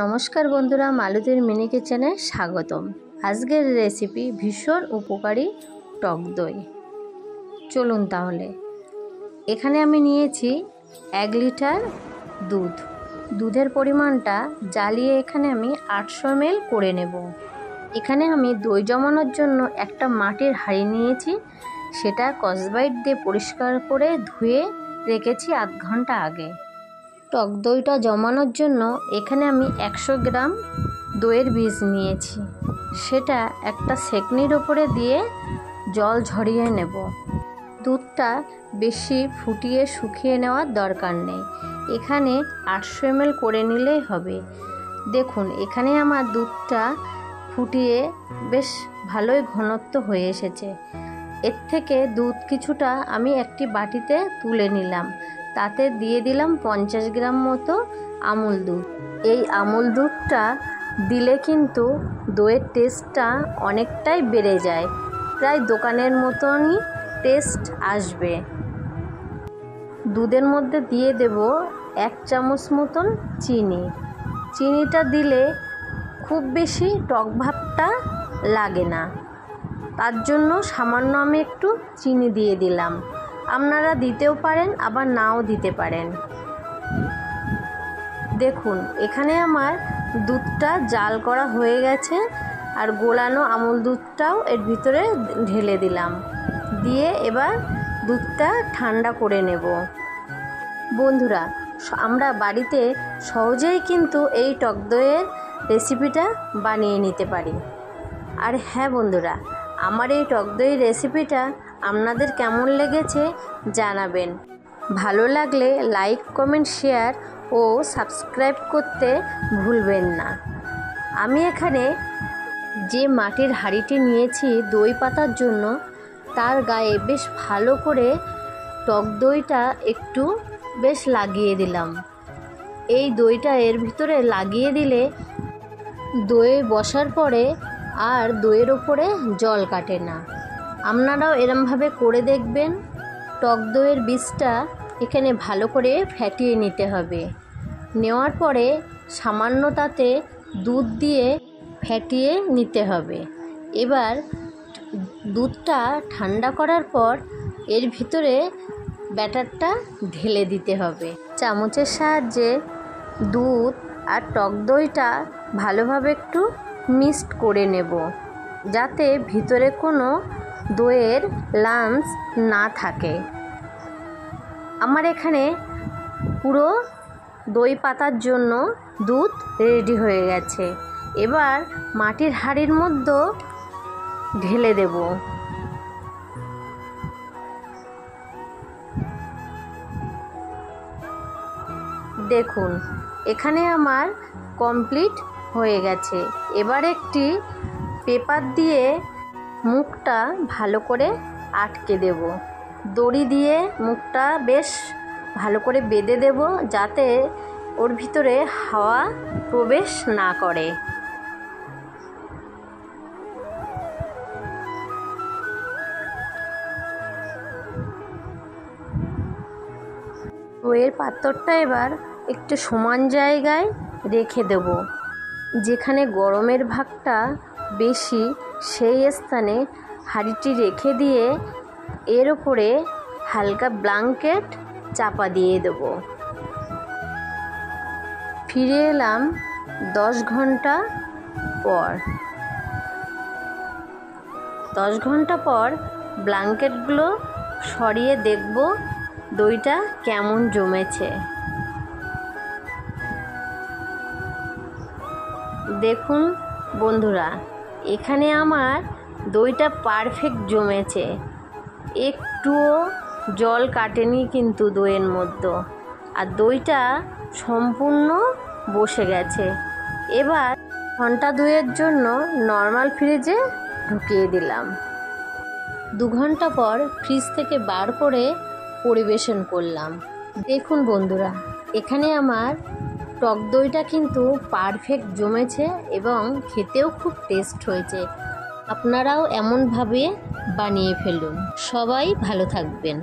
নমস্কার বন্ধুরা, মালতীর মিনি কিচেনে স্বাগতম। আজকের রেসিপি ভীষণ উপকারী টক দই। চলুন তাহলে। এখানে আমি নিয়েছি 1 লিটার দুধ। দুধের পরিমাণটা জ্বালিয়ে এখানে আমি 800 ml করে নেব। এখানে আমি দই জমানোর জন্য একটা মাটির হাঁড়ি নিয়েছি, সেটা স্কচব্রাইট দিয়ে পরিষ্কার করে ধুয়ে রেখেছি আধ ঘন্টা আগে। টক দইটা জমানোর জন্য এখানে আমি 100 গ্রাম দইয়ের বীজ নিয়েছি, সেটা একটা সেকনির ওপরে দিয়ে জল ঝরিয়ে নেব। দুধটা বেশি ফুটিয়ে শুকিয়ে নেওয়ার দরকার নেই, এখানে 800 ml করে নিলেই হবে। দেখুন এখানে আমার দুধটা ফুটিয়ে বেশ ভালোই ঘনত্ব হয়ে এসেছে। এর থেকে দুধ কিছুটা আমি একটি বাটিতে তুলে নিলাম, তাতে দিয়ে দিলাম 50 গ্রাম মতো আমুল দুধ। এই আমুল দুধটা দিলে কিন্তু দইয়ের টেস্টটা অনেকটাই বেড়ে যায়, প্রায় দোকানের মতনই টেস্ট আসবে। দুধের মধ্যে দিয়ে দেব 1 চামচ মতন চিনি। চিনিটা দিলে খুব বেশি টক ভাবটা লাগে না, তার জন্য সামান্য আমি একটু চিনি দিয়ে দিলাম। আপনারা দিতেও পারেন, আবার নাও দিতে পারেন। দেখুন এখানে আমার দুধটা জাল করা হয়ে গেছে, আর গোলানো আমুল দুধটাও এর ভিতরে ঢেলে দিলাম। দিয়ে এবার দুধটা ঠান্ডা করে নেব। বন্ধুরা, আমরা বাড়িতে সহজেই কিন্তু এই টক দইয়ের রেসিপিটা বানিয়ে নিতে পারি। আর হ্যাঁ বন্ধুরা, আমার এই টক দইয়ের রেসিপিটা আপনাদের কেমন লেগেছে জানাবেন। ভালো লাগলে লাইক, কমেন্ট, শেয়ার ও সাবস্ক্রাইব করতে ভুলবেন না। আমি এখানে যে মাটির হাঁড়িটি নিয়েছি দই পাতার জন্য, তার গায়ে বেশ ভালো করে টক দইটা একটু বেশ লাগিয়ে দিলাম। এই দইটা এর ভিতরে লাগিয়ে দিলে দই বসার পরে আর দইয়ের ওপরে জল কাটে না। আপনারাও এরমভাবে করে দেখবেন। টক দইয়ের বীজটা এখানে ভালো করে ফেটিয়ে নিতে হবে। নেওয়ার পরে সামান্য তাতে দুধ দিয়ে ফেটিয়ে নিতে হবে। এবার দুধটা ঠান্ডা করার পর এর ভিতরে ব্যাটারটা ঢেলে দিতে হবে। চামচের সাহায্যে দুধ আর টক দইটা ভালোভাবে একটু মিক্সড করে নেব, যাতে ভিতরে কোনো দইয়ের লাম্পস না থাকে। আমার এখানে পুরো দই পাতার জন্য দুধ রেডি হয়ে গেছে। এবার মাটির হাঁড়ির মধ্যে ঢেলে দেব। দেখুন এখানে আমার কমপ্লিট হয়ে গেছে। এবার একটি পেপার দিয়ে মুখটা ভালো করে আটকে দেব। দড়ি দিয়ে মুখটা বেশ ভালো করে বেঁধে দেব, যাতে ওর ভিতরে হাওয়া প্রবেশ না করে। দইয়ের পাত্রটা এবার একটু সমান জায়গায় রেখে দেব। যেখানে গরমের ভাগটা বেশি সেই স্থানে হাঁড়িটি রেখে দিয়ে এর উপরে হালকা ব্ল্যাঙ্কেট চাপা দিয়ে দেব। ফিরে এলাম 10 ঘন্টা পর। 10 ঘন্টা পর ব্ল্যাঙ্কেটগুলো সরিয়ে দেখব দইটা কেমন জমেছে। দেখুন বন্ধুরা, এখানে আমার দইটা পারফেক্ট জমেছে, একটুও জল কাটেনি কিন্তু দইয়ের মধ্যে, আর দইটা সম্পূর্ণ বসে গেছে। এবার ঘন্টা 2 জন্য নর্মাল ফ্রিজে ঢুকিয়ে দিলাম। 2 ঘন্টা পর ফ্রিজ থেকে বার করে পরিবেশন করলাম। দেখুন বন্ধুরা, এখানে আমার টক দইটা কিন্তু পারফেক্ট জমেছে এবং খেতেও খুব টেস্ট হয়েছে। আপনারাও এমনভাবে বানিয়ে ফেলুন। সবাই ভালো থাকবেন।